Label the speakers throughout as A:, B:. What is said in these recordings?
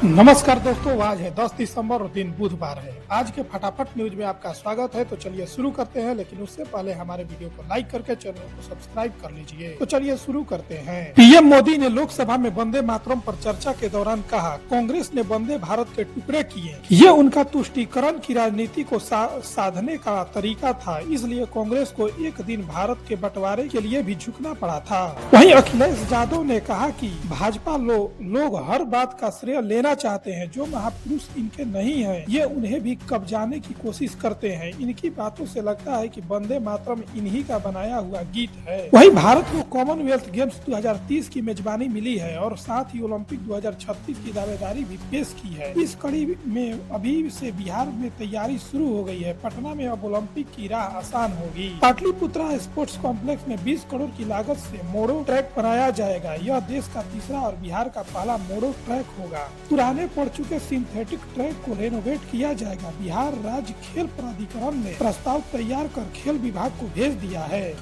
A: नमस्कार दोस्तों, आज है 10 दिसंबर और दिन बुधवार है। आज के फटाफट न्यूज में आपका स्वागत है। तो चलिए शुरू करते हैं, लेकिन उससे पहले हमारे वीडियो को लाइक करके चैनल को सब्सक्राइब कर लीजिए। तो चलिए शुरू करते हैं। पीएम मोदी ने लोकसभा में वंदे मातरम पर चर्चा के दौरान कहा, कांग्रेस ने वंदे भारत के टुकड़े किए। ये उनका तुष्टीकरण की राजनीति को साधने का तरीका था, इसलिए कांग्रेस को एक दिन भारत के बंटवारे के लिए भी झुकना पड़ा था। वहीं अखिलेश यादव ने कहा कि भाजपा लोग हर बात का श्रेय लेना चाहते हैं, जो महापुरुष इनके नहीं हैं, ये उन्हें भी कब्जाने की कोशिश करते हैं। इनकी बातों से लगता है कि वंदे मातरम इन्हीं का बनाया हुआ गीत है। वहीं भारत को कॉमनवेल्थ गेम्स 2030 की मेजबानी मिली है और साथ ही ओलंपिक 2036 की दावेदारी भी पेश की है। इस कड़ी में अभी से बिहार में तैयारी शुरू हो गई है। पटना में अब ओलंपिक की राह आसान होगी। पाटलिपुत्रा स्पोर्ट्स कॉम्प्लेक्स में 20 करोड़ की लागत से मोड़ो ट्रैक बनाया जाएगा। यह देश का तीसरा और बिहार का पहला मोड़ो ट्रैक होगा। पुराने पड़ चुके सिंथेटिक ट्रैक को रेनोवेट किया जाएगा। बिहार राज्य खेल प्राधिकरण ने प्रस्ताव तैयार कर खेल विभाग को भेज दिया है।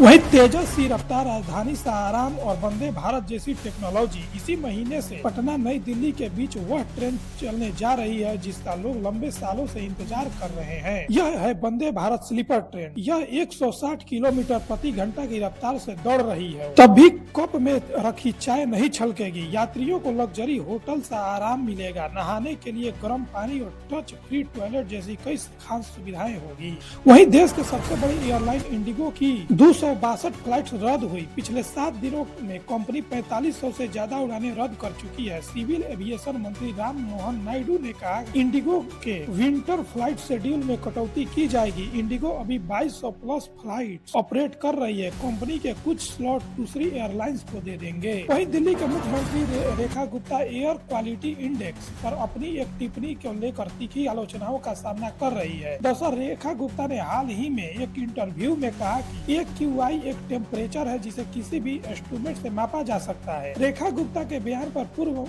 A: वहीं तेजस्वी रफ्तार, राजधानी सासाराम और वंदे भारत जैसी टेक्नोलॉजी इसी महीने से पटना नई दिल्ली के बीच वह ट्रेन चलने जा रही है जिसका लोग लंबे सालों से इंतजार कर रहे हैं। यह है वंदे भारत स्लीपर ट्रेन। यह 160 किलोमीटर प्रति घंटा की रफ्तार से दौड़ रही है। तब भी कप में रखी चाय नहीं छलकेगी। यात्रियों को लग्जरी होटल से आराम मिलेगा। नहाने के लिए गर्म पानी और टच फ्री टॉयलेट जैसी कई खास सुविधाएं होगी। वहीं देश के सबसे बड़ी एयरलाइन इंडिगो की 262 फ्लाइट्स रद्द हुई। पिछले 7 दिनों में कंपनी 4500 से ज्यादा उड़ानें रद्द कर चुकी है। सिविल एविएशन मंत्री राम मोहन नायडू ने कहा, इंडिगो के विंटर फ्लाइट शेड्यूल में कटौती की जाएगी। इंडिगो अभी 2200 प्लस फ्लाइट ऑपरेट कर रही है। कंपनी के कुछ स्लॉट दूसरी एयरलाइंस को दे देंगे। वहीं दिल्ली के मुख्यमंत्री Rekha Gupta air quality index पर अपनी एक टिप्पणी को लेकर तीखी आलोचनाओं का सामना कर रही है। दरअसल रेखा गुप्ता ने हाल ही में एक इंटरव्यू में कहा कि AQI एक टेम्परेचर है जिसे किसी भी इंस्ट्रूमेंट से मापा जा सकता है। रेखा गुप्ता के बयान पर पूर्व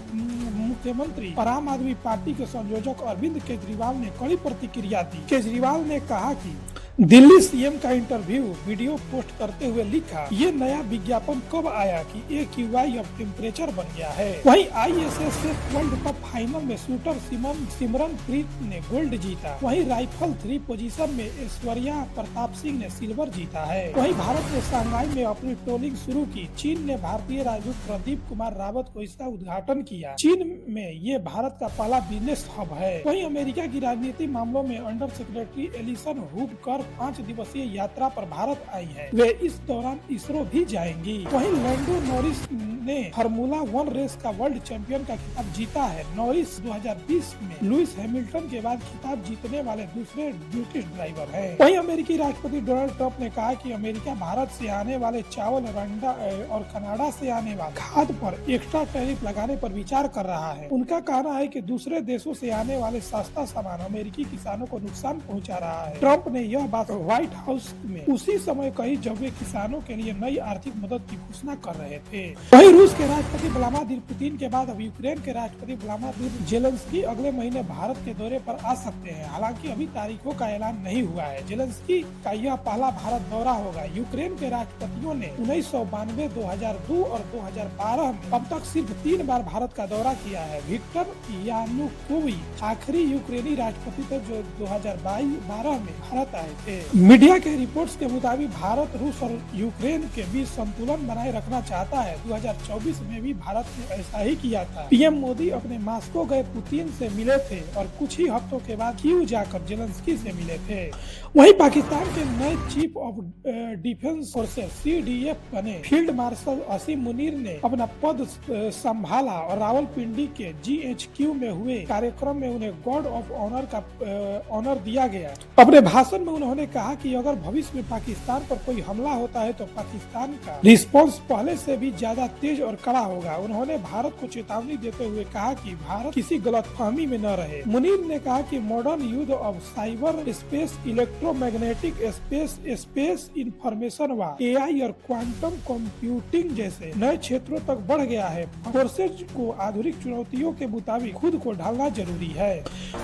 A: मुख्यमंत्री और आम आदमी पार्टी के संयोजक अरविंद केजरीवाल ने कड़ी प्रतिक्रिया दी। केजरीवाल ने कहा कि दिल्ली सीएम का इंटरव्यू वीडियो पोस्ट करते हुए लिखा, ये नया विज्ञापन कब आया कि AQI अब टेम्परेचर बन गया है। वहीं ISSF वर्ल्ड कप फाइनल में शूटर सिमरनप्रीत ने गोल्ड जीता। वहीं राइफल 3 पोजीशन में ऐश्वर्या प्रताप सिंह ने सिल्वर जीता है। वहीं भारत ने शंघाई में अपनी ट्रोलिंग शुरू की। चीन ने भारतीय राजदूत प्रदीप कुमार रावत को इसका उद्घाटन किया। चीन में ये भारत का पहला बिजनेस हब है। वहीं अमेरिका की राजनीति मामलों में अंडर सेक्रेटरी एलिसन हुबकर 5 दिवसीय यात्रा पर भारत आई है। वे इस दौरान इसरो भी जाएंगी। वहीं लैंडो नॉरिस ने फार्मूला 1 रेस का वर्ल्ड चैंपियन का खिताब जीता है। नॉरिस 2020 में लुइस हैमिल्टन के बाद खिताब जीतने वाले दूसरे ब्रिटिश ड्राइवर हैं। वहीं अमेरिकी राष्ट्रपति डोनाल्ड ट्रंप ने कहा कि अमेरिका भारत से आने वाले चावल, अंडा और कनाडा से आने वाले खाद्य पर एक्स्ट्रा टैरिफ लगाने पर विचार कर रहा है। उनका कहना है कि दूसरे देशों से आने वाले सस्ता सामान अमेरिकी किसानों को नुकसान पहुँचा रहा है। ट्रंप ने यह बात व्हाइट हाउस में उसी समय कही जब वे किसानों के लिए नई आर्थिक मदद की घोषणा कर रहे थे। वहीं रूस के राष्ट्रपति व्लादिमीर पुतिन के बाद अब यूक्रेन के राष्ट्रपति व्लादिमीर जेलेंस्की अगले महीने भारत के दौरे पर आ सकते हैं। हालांकि अभी तारीखों का ऐलान नहीं हुआ है। जेलेंस्की का यह पहला भारत दौरा होगा। यूक्रेन के राष्ट्रपतियों ने 1992, 2002 और 2012 में अब तक सिर्फ 3 बार भारत का दौरा किया है। विक्टर यानुकोविच आखिरी यूक्रेनी राष्ट्रपति थे जो 2012 में भारत आए थे। मीडिया के रिपोर्ट्स के मुताबिक भारत रूस और यूक्रेन के बीच संतुलन बनाए रखना चाहता है। 2024 में भी भारत ने ऐसा ही किया था। पीएम मोदी अपने मॉस्को गए पुतिन से मिले थे और कुछ ही हफ्तों के बाद कीव जाकर जेलेंस्की से मिले थे। वहीं पाकिस्तान के नए chief of defence forces CDF बने फील्ड मार्शल असीम मुनीर ने अपना पद संभाला और रावलपिंडी के GHQ में हुए कार्यक्रम में उन्हें गार्ड ऑफ ऑनर का ऑनर दिया गया। अपने भाषण में उन्होंने कहा कि अगर भविष्य में पाकिस्तान पर कोई हमला होता है तो पाकिस्तान का रिस्पांस पहले से भी ज्यादा तेज और कड़ा होगा। उन्होंने भारत को चेतावनी देते हुए कहा कि भारत किसी गलतफहमी में न रहे। मुनीर ने कहा कि मॉडर्न युद्ध अब cyber space, electromagnetic space, space information व AI और क्वांटम कंप्यूटिंग जैसे नए क्षेत्रों तक बढ़ गया है। फोर्सेज को आधुनिक चुनौतियों के मुताबिक खुद को ढालना जरूरी है।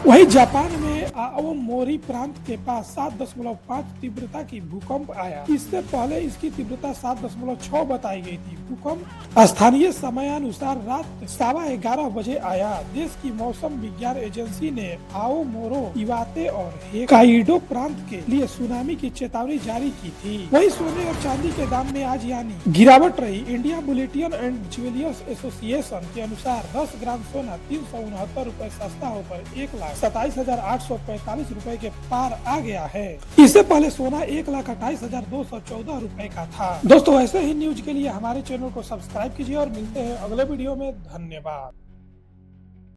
A: वहीं जापान में आओमोरी प्रांत के पास 7.5 तीव्रता की भूकंप आया। इससे पहले इसकी तीव्रता 7.6 बताई गई थी। भूकंप स्थानीय समयानुसार रात 11:15 बजे आया। देश की मौसम विज्ञान एजेंसी ने आओमोरो, इवाते और होक्काइडो प्रांत के लिए सुनामी की चेतावनी जारी की थी। वहीं सोने और चांदी के दाम में आज यानी गिरावट रही। India bulletin and jewellers association के अनुसार 10 ग्राम सोना 369 रूपए सस्ता होकर 1,27,845 रूपए के पार आ गया है। इससे पहले सोना 1,28,214 रूपए का था। दोस्तों ऐसे ही न्यूज के लिए हमारे चैनल को सब्सक्राइब कीजिए और मिलते हैं अगले वीडियो में। धन्यवाद।